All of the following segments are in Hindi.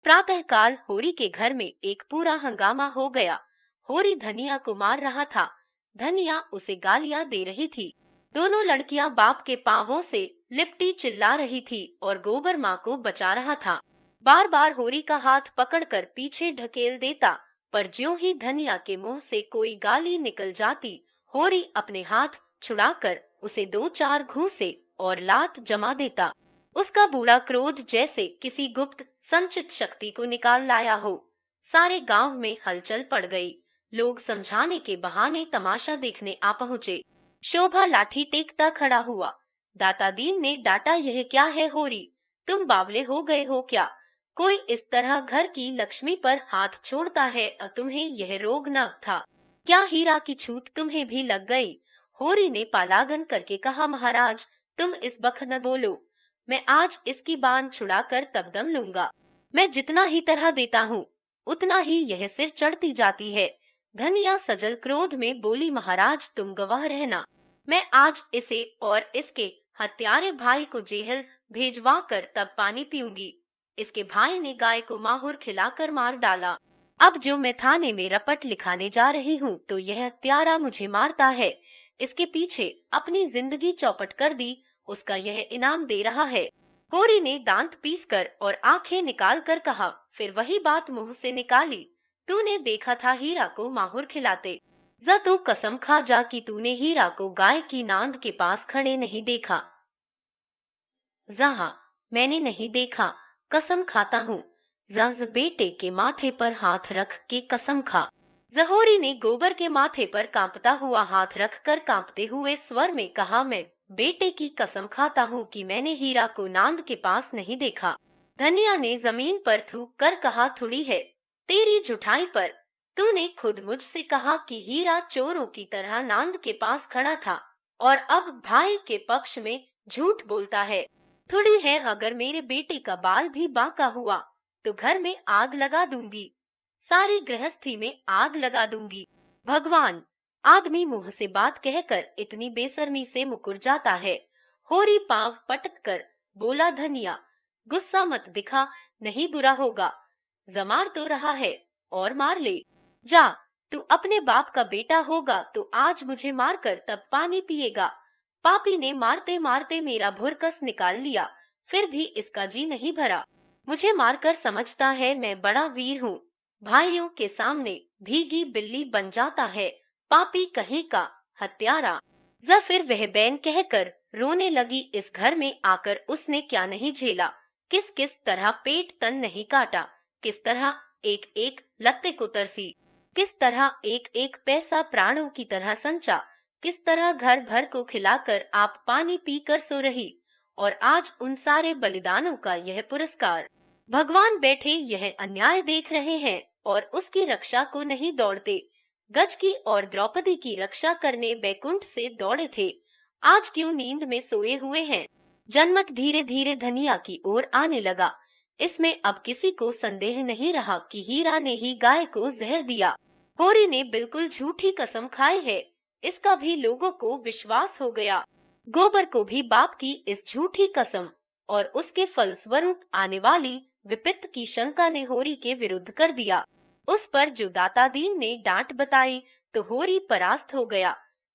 प्रातःकाल होरी के घर में एक पूरा हंगामा हो गया। होरी धनिया को मार रहा था, धनिया उसे गालियां दे रही थी। दोनों लड़कियां बाप के पांवों से लिपटी चिल्ला रही थी और गोबर माँ को बचा रहा था। बार बार होरी का हाथ पकड़कर पीछे ढकेल देता, पर ज्यों ही धनिया के मुंह से कोई गाली निकल जाती, होरी अपने हाथ छुड़ाकर उसे दो चार घूंसे और लात जमा देता। उसका बूढ़ा क्रोध जैसे किसी गुप्त संचित शक्ति को निकाल लाया हो। सारे गांव में हलचल पड़ गई। लोग समझाने के बहाने तमाशा देखने आ पहुंचे। शोभा लाठी टेकता खड़ा हुआ। दाता दीन ने डांटा, यह क्या है होरी, तुम बावले हो गए हो क्या? कोई इस तरह घर की लक्ष्मी पर हाथ छोड़ता है? तुम्हें यह रोग न था क्या? हीरा की छूत तुम्हें भी लग गई? होरी ने पालागन करके कहा, महाराज तुम इस बख न बोलो, मैं आज इसकी बांध छुड़ाकर तब दम लूंगा। मैं जितना ही तरह देता हूँ उतना ही यह सिर चढ़ती जाती है। धनिया सजल क्रोध में बोली, महाराज तुम गवाह रहना, मैं आज इसे और इसके हत्यारे भाई को जेल भेजवा कर तब पानी पीऊंगी। इसके भाई ने गाय को माहुर खिलाकर मार डाला। अब जो मैं थाने में रपट लिखाने जा रही हूँ तो यह हत्यारा मुझे मारता है, इसके पीछे अपनी जिंदगी चौपट कर दी, उसका यह इनाम दे रहा है। होरी ने दांत पीसकर और आंखें निकाल कर कहा, फिर वही बात मुंह से निकाली, तूने देखा था हीरा को माहुर खिलाते? जा तू कसम खा जा कि तूने हीरा को गाय की नांद के पास खड़े नहीं देखा। जहाँ मैंने नहीं देखा, कसम खाता हूँ। जज बेटे के माथे पर हाथ रख के कसम खा। जहोरी ने गोबर के माथे पर कांपता हुआ हाथ रखकर कांपते हुए स्वर में कहा, मैं बेटे की कसम खाता हूँ कि मैंने हीरा को नांद के पास नहीं देखा। धनिया ने जमीन पर थूक कर कहा, थोड़ी है तेरी झुठाई पर, तूने खुद मुझसे कहा कि हीरा चोरों की तरह नांद के पास खड़ा था और अब भाई के पक्ष में झूठ बोलता है। थोड़ी है, अगर मेरे बेटे का बाल भी बांका हुआ तो घर में आग लगा दूंगी, सारी गृहस्थी में आग लगा दूंगी। भगवान, आदमी मुंह से बात कहकर इतनी बेशर्मी से मुकुर जाता है। होरी पांव पटक कर बोला, धनिया गुस्सा मत दिखा, नहीं बुरा होगा, जमार तो रहा है और मार ले। जा, तू अपने बाप का बेटा होगा तो आज मुझे मारकर तब पानी पिएगा। पापी ने मारते मारते मेरा भुरकस निकाल लिया, फिर भी इसका जी नहीं भरा। मुझे मारकर समझता है मैं बड़ा वीर हूँ, भाइयों के सामने भीगी बिल्ली बन जाता है। पापी कहीं का, हत्यारा। फिर वह बैन कहकर रोने लगी। इस घर में आकर उसने क्या नहीं झेला, किस किस तरह पेट तन नहीं काटा, किस तरह एक एक लत्ते को तरसी, किस तरह एक एक पैसा प्राणों की तरह संचा, किस तरह घर भर को खिलाकर आप पानी पीकर सो रही, और आज उन सारे बलिदानों का यह पुरस्कार। भगवान बैठे यह अन्याय देख रहे हैं और उसकी रक्षा को नहीं दौड़ते। गज की और द्रौपदी की रक्षा करने बैकुंठ से दौड़े थे, आज क्यों नींद में सोए हुए हैं? जनमत धीरे धीरे धनिया की ओर आने लगा। इसमें अब किसी को संदेह नहीं रहा कि हीरा ने ही गाय को जहर दिया। होरी ने बिल्कुल झूठी कसम खाई है, इसका भी लोगों को विश्वास हो गया। गोबर को भी बाप की इस झूठी कसम और उसके फलस्वरूप आने वाली विपत्ति की शंका ने होरी के विरुद्ध कर दिया। उस पर जो दाता दीन ने डांट बताई तो होरी परास्त हो गया,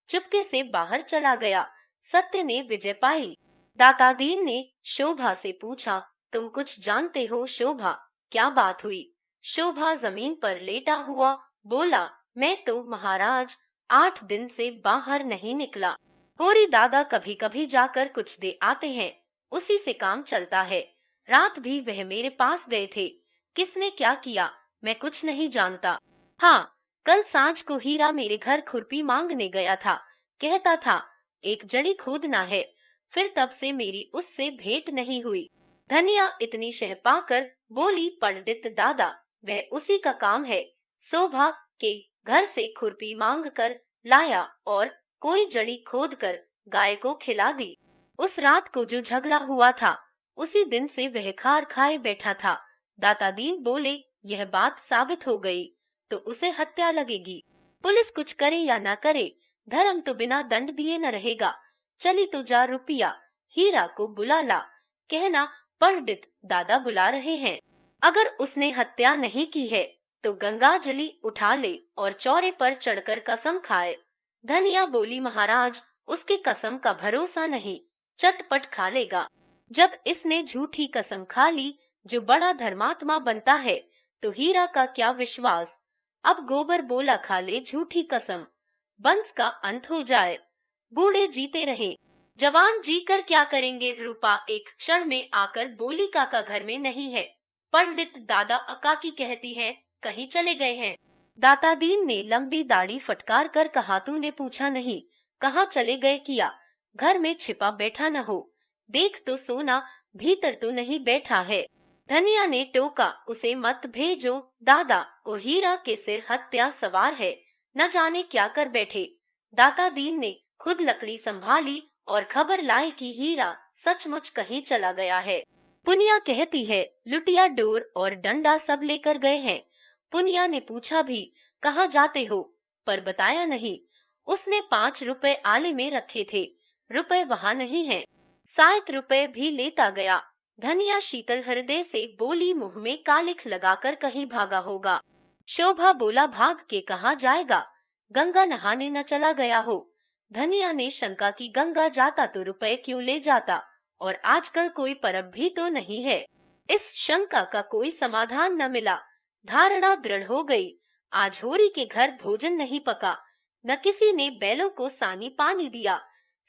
चुपके से बाहर चला गया। सत्य ने विजय पाई। दाता दीन ने शोभा से पूछा, तुम कुछ जानते हो शोभा, क्या बात हुई? शोभा जमीन पर लेटा हुआ बोला, मैं तो महाराज 8 दिन से बाहर नहीं निकला। होरी दादा कभी कभी जाकर कुछ दे आते हैं, उसी से काम चलता है। रात भी वह मेरे पास गए थे, किसने क्या किया मैं कुछ नहीं जानता। हाँ, कल सांझ को हीरा मेरे घर खुरपी मांगने गया था, कहता था एक जड़ी खोदना है, फिर तब से मेरी उससे भेंट नहीं हुई। धनिया इतनी शह पाकर बोली, पंडित दादा वह उसी का काम है, शोभा के घर से खुरपी मांग कर लाया और कोई जड़ी खोद कर गाय को खिला दी। उस रात को जो झगड़ा हुआ था उसी दिन से वह खार खाए बैठा था। दाता दीन बोले, यह बात साबित हो गई तो उसे हत्या लगेगी। पुलिस कुछ करे या ना करे, धर्म तो बिना दंड दिए न रहेगा। चली तो जा, रुपया हीरा को बुला ला, कहना पंडित दादा बुला रहे हैं। अगर उसने हत्या नहीं की है तो गंगाजली उठा ले और चौरे पर चढ़कर कसम खाए। धनिया बोली, महाराज, उसकी कसम का भरोसा नहीं, चटपट खा लेगा। जब इसने झूठी कसम खा ली, जो बड़ा धर्मात्मा बनता है, तो हीरा का क्या विश्वास। अब गोबर बोला, खा ले झूठी कसम, वंश का अंत हो जाए। बूढ़े जीते रहे, जवान जीकर क्या करेंगे। रूपा एक क्षण में आकर बोली, काका घर में नहीं है। पंडित दादा अकाकी कहती है कहीं चले गए हैं। दाता दीन ने लंबी दाढ़ी फटकार कर कहा, तूने पूछा नहीं, कहाँ चले गए किया। घर में छिपा बैठा न हो, देख तो सोना भीतर तो नहीं बैठा है। धनिया ने टोका, उसे मत भेजो दादा, ओ हीरा के सिर हत्या सवार है, न जाने क्या कर बैठे। दाता दीन ने खुद लकड़ी संभाली और खबर लाए कि हीरा सचमुच कहीं चला गया है। पुनिया कहती है, लुटिया डोर और डंडा सब लेकर गए हैं। पुनिया ने पूछा भी, कहाँ जाते हो, पर बताया नहीं। उसने 5 रुपए आले में रखे थे, रुपए वहाँ नहीं हैं। 7 रुपए भी लेता गया। धनिया शीतल हृदय से बोली, मुंह में कालिख लगाकर कहीं भागा होगा। शोभा बोला, भाग के कहाँ जाएगा, गंगा नहाने न चला गया हो। धनिया ने शंका की, गंगा जाता तो रुपए क्यों ले जाता, और आजकल कोई परब भी तो नहीं है। इस शंका का कोई समाधान न मिला। धारणा दृढ़ हो गई, आज होरी के घर भोजन नहीं पका, न किसी ने बैलों को सानी पानी दिया।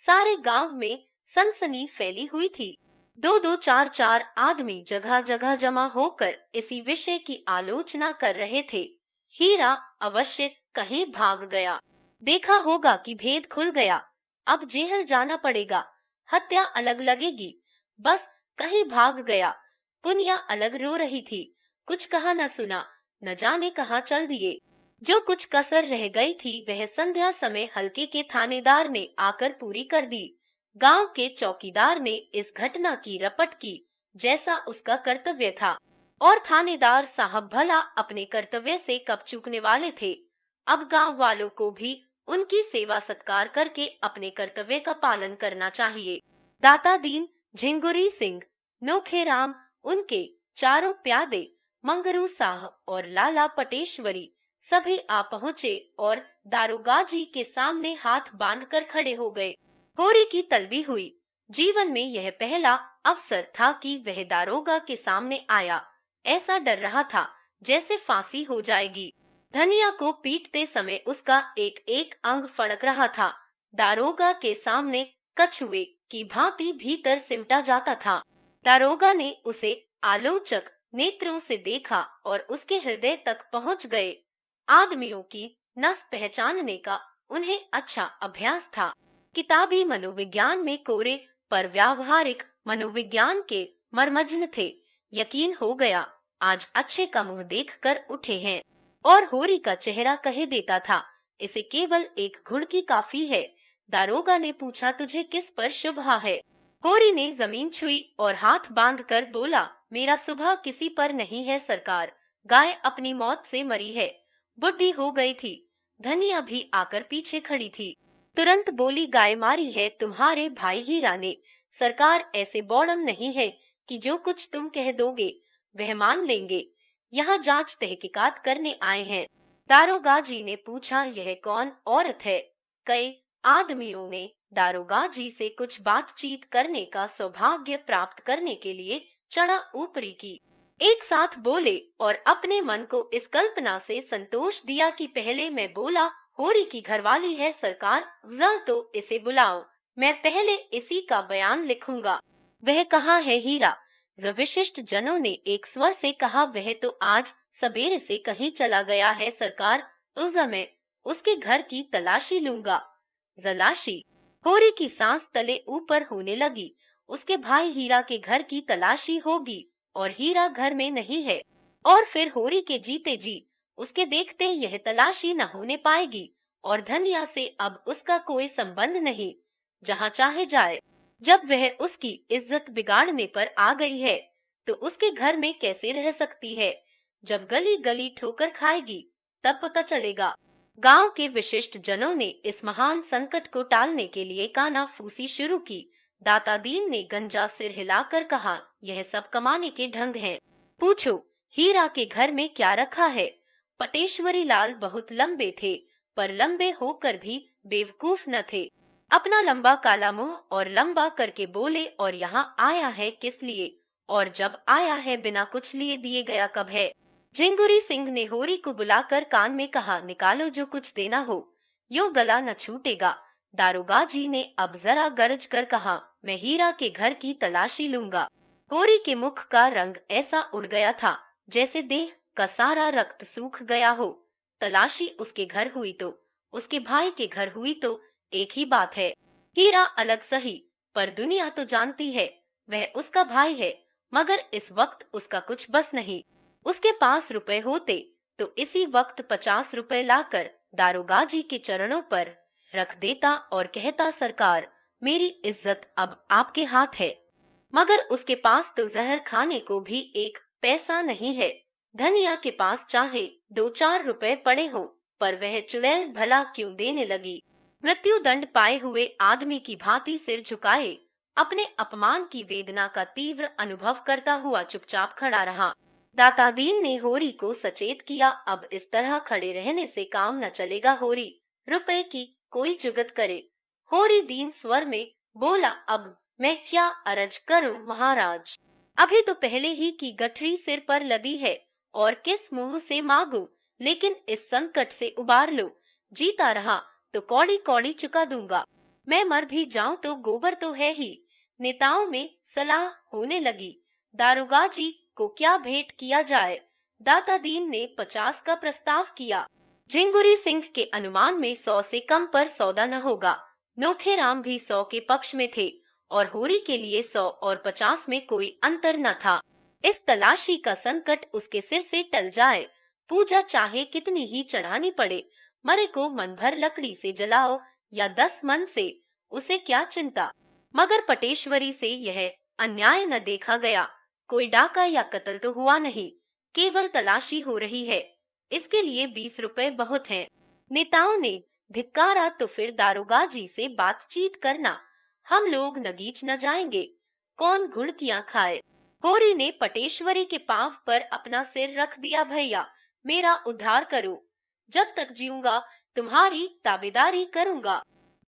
सारे गांव में सनसनी फैली हुई थी। 2-2, 4-4 आदमी जगह जगह जमा होकर इसी विषय की आलोचना कर रहे थे। हीरा अवश्य कहीं भाग गया, देखा होगा कि भेद खुल गया, अब जेल जाना पड़ेगा, हत्या अलग लगेगी, बस कहीं भाग गया। पुनिया अलग रो रही थी, कुछ कहा न सुना, न जाने कहाँ चल दिए। जो कुछ कसर रह गई थी वह संध्या समय हल्के के थानेदार ने आकर पूरी कर दी। गांव के चौकीदार ने इस घटना की रपट की, जैसा उसका कर्तव्य था, और थानेदार साहब भला अपने कर्तव्य से कब चूकने वाले थे। अब गांव वालों को भी उनकी सेवा सत्कार करके अपने कर्तव्य का पालन करना चाहिए। दाता दीन, झिंगुरी सिंह, नोखेराम, उनके चारों प्यादे, मंगरू साह और लाला पटेश्वरी सभी आ पहुँचे और दारोगा जी के सामने हाथ बांधकर खड़े हो गए। होरी की तलबी हुई। जीवन में यह पहला अवसर था कि वह दारोगा के सामने आया। ऐसा डर रहा था जैसे फांसी हो जाएगी। धनिया को पीटते समय उसका एक एक अंग फड़क रहा था। दारोगा के सामने कछुए की भांति भीतर सिमटा जाता था। दारोगा ने उसे आलोचक नेत्रों से देखा और उसके हृदय तक पहुंच गए। आदमियों की नस पहचानने का उन्हें अच्छा अभ्यास था। किताबी मनोविज्ञान में कोरे, पर व्यावहारिक मनोविज्ञान के मर्मज्ञ थे। यकीन हो गया, आज अच्छे का मुंह देखकर उठे हैं। और होरी का चेहरा कह देता था, इसे केवल एक घुड़की काफी है। दारोगा ने पूछा, तुझे किस पर शुभा है। होरी ने जमीन छुई और हाथ बांधकर बोला, मेरा सुबह किसी पर नहीं है सरकार, गाय अपनी मौत से मरी है, बुढ़ी हो गई थी। धनिया भी आकर पीछे खड़ी थी, तुरंत बोली, गाय मारी है तुम्हारे भाई हीरा ने। सरकार, ऐसे बौड़म नहीं है कि जो कुछ तुम कह दोगे वह मान लेंगे। यहाँ जांच तहकीकात करने आए हैं। दारोगा जी ने पूछा, यह कौन औरत है। कई आदमियों ने दारोगा जी से कुछ बातचीत करने का सौभाग्य प्राप्त करने के लिए चढ़ा ऊपरी की। एक साथ बोले और अपने मन को इस कल्पना से संतोष दिया कि पहले मैं बोला, होरी की घरवाली है सरकार, जरा तो इसे बुलाओ, मैं पहले इसी का बयान लिखूंगा। वह कहाँ है हीरा? विशिष्ट जनों ने एक स्वर से कहा, वह तो आज सवेरे से कहीं चला गया है सरकार, उस मैं उसके घर की तलाशी लूंगा। जलाशी? होरी की सांस तले ऊपर होने लगी। उसके भाई हीरा के घर की तलाशी होगी और हीरा घर में नहीं है, और फिर होरी के जीते जी उसके देखते यह तलाशी न होने पाएगी, और धनिया से अब उसका कोई संबंध नहीं, जहाँ चाहे जाए। जब वह उसकी इज्जत बिगाड़ने पर आ गई है तो उसके घर में कैसे रह सकती है। जब गली गली ठोकर खाएगी तब पता चलेगा। गांव के विशिष्ट जनों ने इस महान संकट को टालने के लिए कानाफूसी शुरू की। दाता दीन ने गंजा सिर हिलाकर कहा, यह सब कमाने के ढंग हैं। पूछो हीरा के घर में क्या रखा है? पटेश्वरी लाल बहुत लंबे थे, पर लंबे होकर भी बेवकूफ न थे। अपना लंबा काला मुंह और लंबा करके बोले, और यहाँ आया है किस लिए? और जब आया है बिना कुछ लिए दिए गया कब है? झिंगुरी सिंह ने होरी को बुलाकर कान में कहा, निकालो जो कुछ देना हो, यो गला न छूटेगा। दारोगा जी ने अब जरा गरज कर कहा, मैं हीरा के घर की तलाशी लूंगा। होरी के मुख का रंग ऐसा उड़ गया था जैसे देह का सारा रक्त सूख गया हो। तलाशी उसके घर हुई तो उसके भाई के घर हुई तो एक ही बात है। हीरा अलग सही, पर दुनिया तो जानती है वह उसका भाई है। मगर इस वक्त उसका कुछ बस नहीं। उसके पास रुपए होते तो इसी वक्त 50 रुपए लाकर दारोगा जी के चरणों पर रख देता और कहता, सरकार, मेरी इज्जत अब आपके हाथ है। मगर उसके पास तो जहर खाने को भी एक पैसा नहीं है। धनिया के पास चाहे 2-4 रुपए पड़े हो, पर वह चुड़ैल भला क्यों देने लगी। मृत्यु दंड पाए हुए आदमी की भांति सिर झुकाए अपने अपमान की वेदना का तीव्र अनुभव करता हुआ चुपचाप खड़ा रहा। दाता दीन ने होरी को सचेत किया, अब इस तरह खड़े रहने से काम न चलेगा होरी, रुपए की कोई जुगत करे। होरी दीन स्वर में बोला, अब मैं क्या अर्ज करूं महाराज, अभी तो पहले ही की गठरी सिर पर लदी है, और किस मुंह से मांगू, लेकिन इस संकट से उबार लो। जीता रहा तो कौड़ी कौड़ी चुका दूंगा, मैं मर भी जाऊं तो गोबर तो है ही। नेताओं में सलाह होने लगी, दारोगा जी को क्या भेंट किया जाए। दाता दीन ने 50 का प्रस्ताव किया। झिंगुरी सिंह के अनुमान में 100 से कम पर सौदा न होगा। नोखेराम भी 100 के पक्ष में थे और होरी के लिए 100 और 50 में कोई अंतर न था। इस तलाशी का संकट उसके सिर से टल जाए, पूजा चाहे कितनी ही चढ़ानी पड़े, मरे को मन भर लकड़ी से जलाओ या 10 मन से, उसे क्या चिंता। मगर पटेश्वरी से यह अन्याय न देखा गया। कोई डाका या कत्ल तो हुआ नहीं, केवल तलाशी हो रही है, इसके लिए 20 रुपए बहुत हैं। नेताओं ने धिक्कारा तो फिर दारोगा जी से बातचीत करना, हम लोग नगीच न जाएंगे, कौन घुड़कियां खाए। होरी ने पटेश्वरी के पांव पर अपना सिर रख दिया, भैया मेरा उद्धार करो, जब तक जीऊंगा तुम्हारी ताबेदारी करूंगा।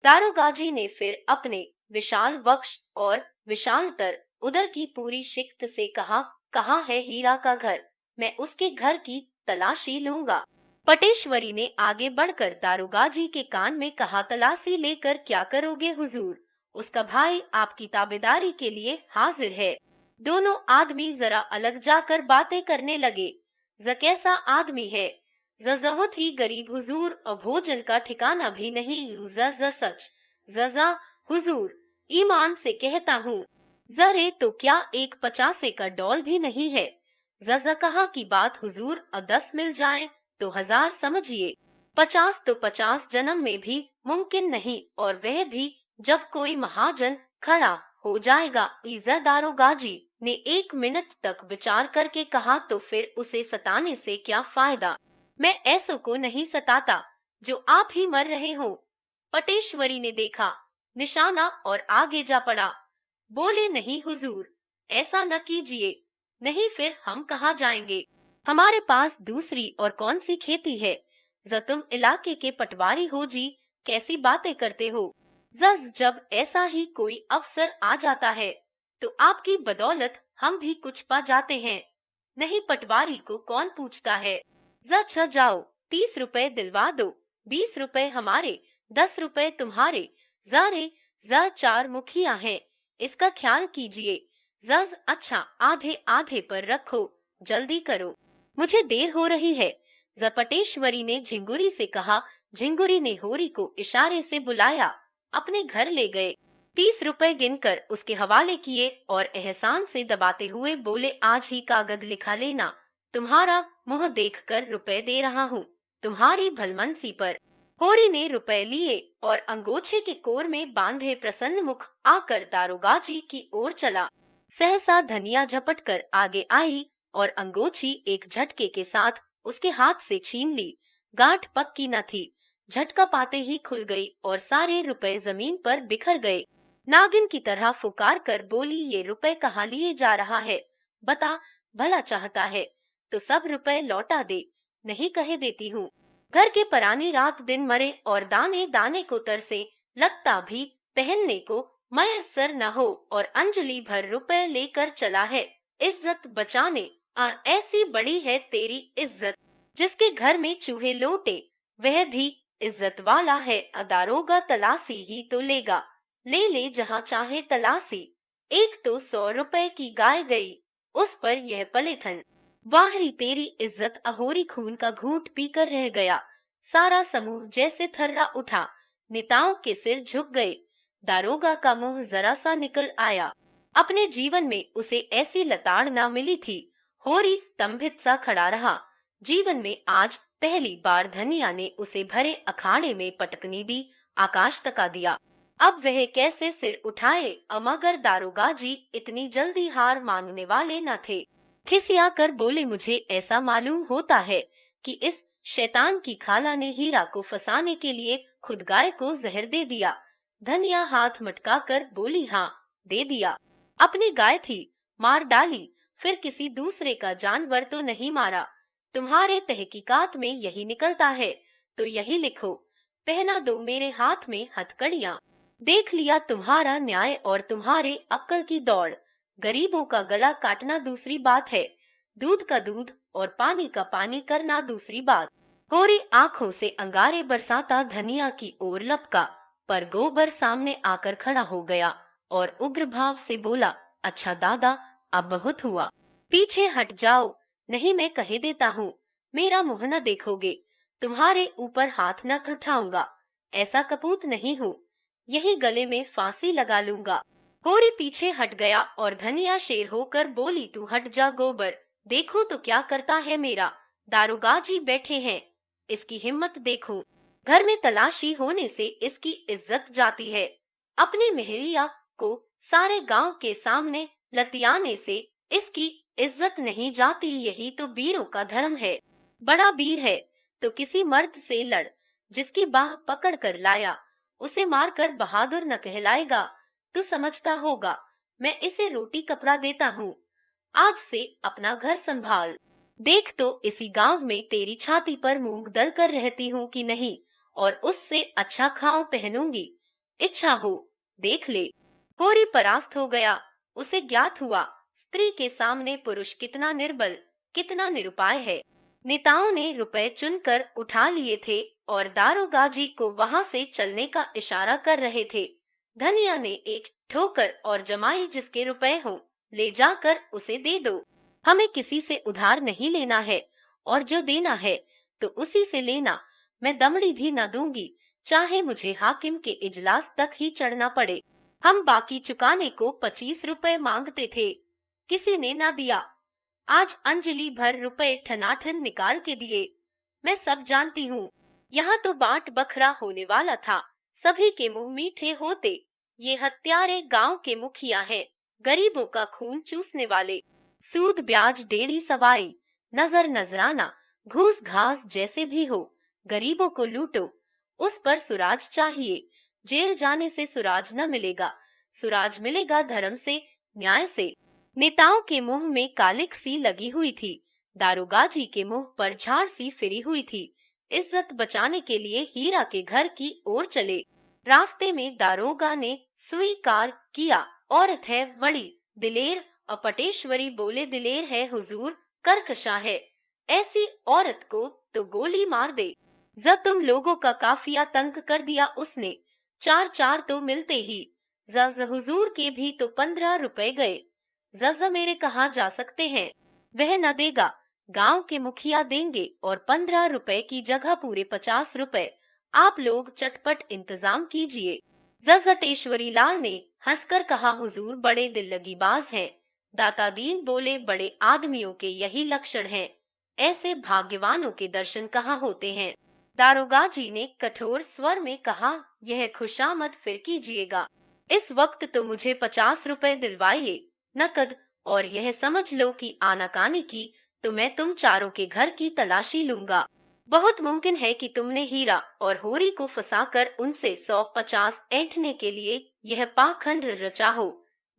दारोगा जी ने फिर अपने विशाल वक्ष और विशालतर उदर की पूरी शिक्त से कहा, कहाँ है हीरा का घर, मैं उसके घर की तलाशी लूंगा। पटेश्वरी ने आगे बढ़कर दारोगा जी के कान में कहा, तलाशी लेकर क्या करोगे हुजूर, उसका भाई आपकी ताबेदारी के लिए हाजिर है। दोनों आदमी जरा अलग जाकर बातें करने लगे। ज कैसा आदमी है, बहुत ही गरीब हुजूर, और भोजन का ठिकाना भी नहीं। ज सच ज हुजूर, ईमान से कहता हूँ, जरे तो क्या एक 50 का डॉल भी नहीं है। ज कहा की बात हुजूर, 10 मिल जाए तो 1000 समझिए, 50 तो 50 जन्म में भी मुमकिन नहीं, और वह भी जब कोई महाजन खड़ा हो जाएगा। दारोगा जी ने 1 मिनट तक विचार करके कहा, तो फिर उसे सताने से क्या फायदा, मैं ऐसों को नहीं सताता जो आप ही मर रहे हो। पटेश्वरी ने देखा निशाना और आगे जा पड़ा, बोले, नहीं हुजूर, ऐसा न कीजिए, नहीं फिर हम कहाँ जाएंगे, हमारे पास दूसरी और कौन सी खेती है। तुम इलाके के पटवारी हो जी, कैसी बातें करते हो। जब ऐसा ही कोई अवसर आ जाता है तो आपकी बदौलत हम भी कुछ पा जाते हैं, नहीं पटवारी को कौन पूछता है। जाओ, 30 रुपए दिलवा दो, 20 रुपए हमारे, 10 रुपए तुम्हारे। रे 4 मुखिया हैं, इसका ख्याल कीजिए। अच्छा, आधे आधे पर रखो, जल्दी करो, मुझे देर हो रही है। पटेश्वरी ने झिंगुरी से कहा। झिंगुरी ने होरी को इशारे से बुलाया, अपने घर ले गए। 30 रुपए गिनकर उसके हवाले किए और एहसान से दबाते हुए बोले, आज ही कागज लिखा लेना, तुम्हारा मुंह देखकर रुपए दे रहा हूँ, तुम्हारी भलमनसी पर। होरी ने रुपए लिए और अंगोछे के कोर में बांधे प्रसन्न मुख आकर दारोगा जी की ओर चला। सहसा धनिया झपट कर आगे आई और अंगोछी एक झटके के साथ उसके हाथ से छीन ली। गांठ पक्की न थी, झटका पाते ही खुल गई और सारे रुपए जमीन पर बिखर गए। नागिन की तरह फुकार कर बोली, ये रुपए कहाँ लिए जा रहा है, बता, भला चाहता है तो सब रुपए लौटा दे, नहीं कहे देती हूँ। घर के परानी रात दिन मरे और दाने दाने को तरसे, लगता भी पहनने को मयस्सर न हो, और अंजलि भर रुपए लेकर चला है इज्जत बचाने। ऐसी बड़ी है तेरी इज्जत, जिसके घर में चूहे लोटे वह भी इज्जत वाला है। दारोगा तलाशी ही तो लेगा, ले ले जहाँ चाहे तलाशी। एक तो 100 रुपए की गाय गई, उस पर यह पलेथन। वाहरी तेरी इज्जत, अहोरी खून का घूंट पीकर रह गया। सारा समूह जैसे थर्रा उठा, नेताओं के सिर झुक गए। दारोगा का मुंह जरा सा निकल आया, अपने जीवन में उसे ऐसी लताड़ ना मिली थी। होरी स्तंभित सा खड़ा रहा। जीवन में आज पहली बार धनिया ने उसे भरे अखाड़े में पटकनी दी, आकाश तका दिया। अब वह कैसे सिर उठाए, मगर दारोगा जी इतनी जल्दी हार मानने वाले न थे। खिसिया कर बोले, मुझे ऐसा मालूम होता है कि इस शैतान की खाला ने हीरा को फंसाने के लिए खुद गाय को जहर दे दिया। धनिया हाथ मटका कर बोली, हाँ दे दिया। अपनी गाय थी, मार डाली, फिर किसी दूसरे का जानवर तो नहीं मारा। तुम्हारे तहकीकात में यही निकलता है तो यही लिखो। पहना दो मेरे हाथ में हथकड़ियां, देख लिया तुम्हारा न्याय और तुम्हारे अक्ल की दौड़। गरीबों का गला काटना दूसरी बात है, दूध का दूध और पानी का पानी करना दूसरी बात। होरी आंखों से अंगारे बरसाता धनिया की ओर लपका, पर गोबर सामने आकर खड़ा हो गया और उग्र भाव से बोला, अच्छा दादा, अब बहुत हुआ, पीछे हट जाओ, नहीं मैं कहे देता हूँ, मेरा मुंह न देखोगे, तुम्हारे ऊपर हाथ न उठाऊंगा, ऐसा कपूत नहीं हूँ, यही गले में फांसी लगा लूंगा। होरी पीछे हट गया और धनिया शेर होकर बोली, तू हट जा गोबर, देखो तो क्या करता है मेरा। दारोगा जी बैठे हैं, इसकी हिम्मत देखो। घर में तलाशी होने से इसकी इज्जत जाती है, अपनी मेहरिया को सारे गांव के सामने लतियाने से इसकी इज्जत नहीं जाती। यही तो वीरों का धर्म है। बड़ा वीर है तो किसी मर्द से लड़, जिसकी बाह पकड़ कर लाया उसे मारकर बहादुर न कहलाएगा। तू समझता होगा मैं इसे रोटी कपड़ा देता हूँ, आज से अपना घर संभाल। देख तो इसी गांव में तेरी छाती पर मूंग दल कर रहती हूँ कि नहीं, और उससे अच्छा खाऊं पहनूंगी, इच्छा हो देख ले। होरी परास्त हो गया। उसे ज्ञात हुआ स्त्री के सामने पुरुष कितना निर्बल, कितना निरुपाय है। नेताओं ने रुपए चुनकर उठा लिए थे और दारोगा जी को वहां से चलने का इशारा कर रहे थे। धनिया ने एक ठोकर और जमाई, जिसके रुपए हो ले जाकर उसे दे दो, हमें किसी से उधार नहीं लेना है, और जो देना है तो उसी से लेना, मैं दमड़ी भी न दूंगी, चाहे मुझे हाकिम के इजलास तक ही चढ़ना पड़े। हम बाकी चुकाने को 25 रुपए मांगते थे, किसी ने ना दिया। आज अंजलि भर रुपए ठनाठन निकाल के दिए। मैं सब जानती हूँ, यहाँ तो बांट बखरा होने वाला था, सभी के मुंह मीठे होते। ये हत्यारे गांव के मुखिया हैं, गरीबों का खून चूसने वाले। सूद ब्याज डेढ़ी सवाई, नजर नजराना, घूस घास जैसे भी हो, गरीबों को लूटो, उस पर सुराज चाहिए। जेल जाने से सुराज न मिलेगा, सुराज मिलेगा धर्म से, न्याय से। नेताओं के मुंह में कालिक सी लगी हुई थी, दारोगा जी के मुंह पर झाड़ सी फिरी हुई थी। इज्जत बचाने के लिए हीरा के घर की ओर चले। रास्ते में दारोगा ने स्वीकार किया, औरत है बड़ी दिलेर। अपटेश्वरी बोले, दिलेर है हुजूर, करकशा है, ऐसी औरत को तो गोली मार दे। जब तुम लोगों का काफिया तंग कर दिया उसने, 4 तो मिलते ही। जज हुजूर के भी तो 15 रुपए गए। जज मेरे कहाँ जा सकते हैं, वह न देगा, गांव के मुखिया देंगे, और 15 रुपए की जगह पूरे 50 रुपए। आप लोग चटपट इंतजाम कीजिए। जजटेश्वरी लाल ने हंसकर कहा, हुजूर बड़े दिल लगी बाज हैं। दाता दीन बोले, बड़े आदमियों के यही लक्षण हैं, ऐसे भाग्यवानों के दर्शन कहाँ होते हैं। दारोगा जी ने कठोर स्वर में कहा, यह खुशामद फिर कीजिएगा, इस वक्त तो मुझे 50 रुपए दिलवाइए नकद, और यह समझ लो कि आनाकानी की तो मैं तुम चारों के घर की तलाशी लूंगा। बहुत मुमकिन है कि तुमने हीरा और होरी को फंसाकर उनसे 150 ऐंठने के लिए यह पाखंड रचा हो।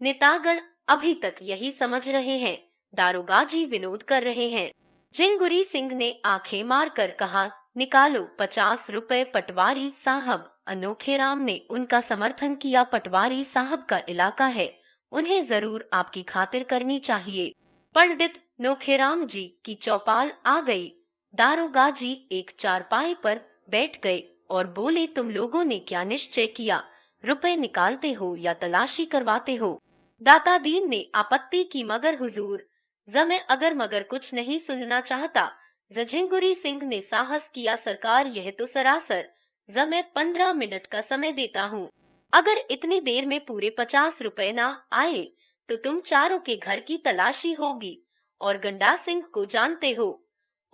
नेतागण अभी तक यही समझ रहे हैं, दारोगा जी विनोद कर रहे हैं। झिंगुरी सिंह ने आंखें मारकर कहा, निकालो 50 रुपए पटवारी साहब। अनोखेराम ने उनका समर्थन किया। पटवारी साहब का इलाका है, उन्हें जरूर आपकी खातिर करनी चाहिए। पंडित नोखेराम जी की चौपाल आ गई। दारोगा जी एक चारपाई पर बैठ गए और बोले, तुम लोगों ने क्या निश्चय किया? रुपए निकालते हो या तलाशी करवाते हो? दाता दीन ने आपत्ति की, मगर हुजूर मैं अगर मगर कुछ नहीं सुनना चाहता। झिंगुरी सिंह ने साहस किया, सरकार यह तो सरासर मैं 15 मिनट का समय देता हूँ। अगर इतनी देर में पूरे 50 रुपए ना आए तो तुम चारों के घर की तलाशी होगी। और गंडा सिंह को जानते हो,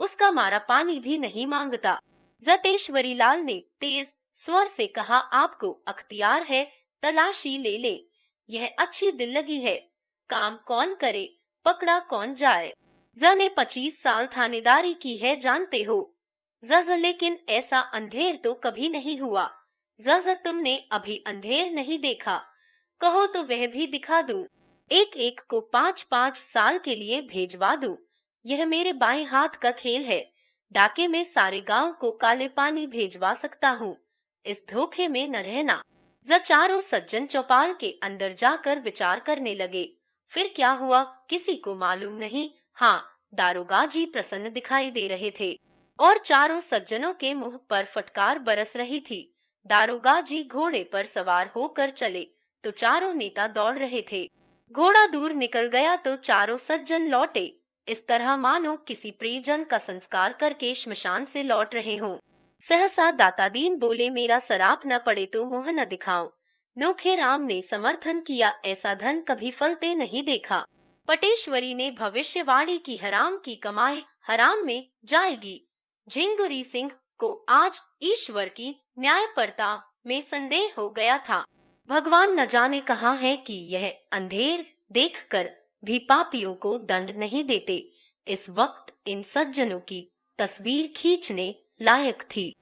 उसका मारा पानी भी नहीं मांगता। जतेश्वरी लाल ने तेज स्वर से कहा, आपको अख्तियार है, तलाशी ले ले, यह अच्छी दिल लगी है। काम कौन करे, पकड़ा कौन जाए। ने 25 साल थानेदारी की है, जानते हो। लेकिन ऐसा अंधेर तो कभी नहीं हुआ। तुमने अभी अंधेर नहीं देखा? कहो तो वह भी दिखा दूं। एक एक को 5-5 साल के लिए भेजवा दूं। यह मेरे बाएं हाथ का खेल है। डाके में सारे गांव को काले पानी भेजवा सकता हूँ। इस धोखे में न रहना। चारों सज्जन चौपाल के अंदर जाकर विचार करने लगे। फिर क्या हुआ किसी को मालूम नहीं। हाँ, दारोगा जी प्रसन्न दिखाई दे रहे थे और चारों सज्जनों के मुंह पर फटकार बरस रही थी। दारोगा जी घोड़े पर सवार होकर चले तो चारों नेता दौड़ रहे थे। घोड़ा दूर निकल गया तो चारों सज्जन लौटे, इस तरह मानो किसी प्रियजन का संस्कार करके श्मशान से लौट रहे हों। सहसा दातादीन बोले, मेरा सराप न पड़े तो मुंह न दिखाओ। नोखेराम ने समर्थन किया, ऐसा धन कभी फलते नहीं देखा। पटेश्वरी ने भविष्यवाणी की, हराम की कमाई हराम में जाएगी। झिंगुरी सिंह को आज ईश्वर की न्यायपरता में संदेह हो गया था। भगवान न जाने कहाँ है कि यह अंधेर देखकर भी पापियों को दंड नहीं देते। इस वक्त इन सज्जनों की तस्वीर खींचने लायक थी।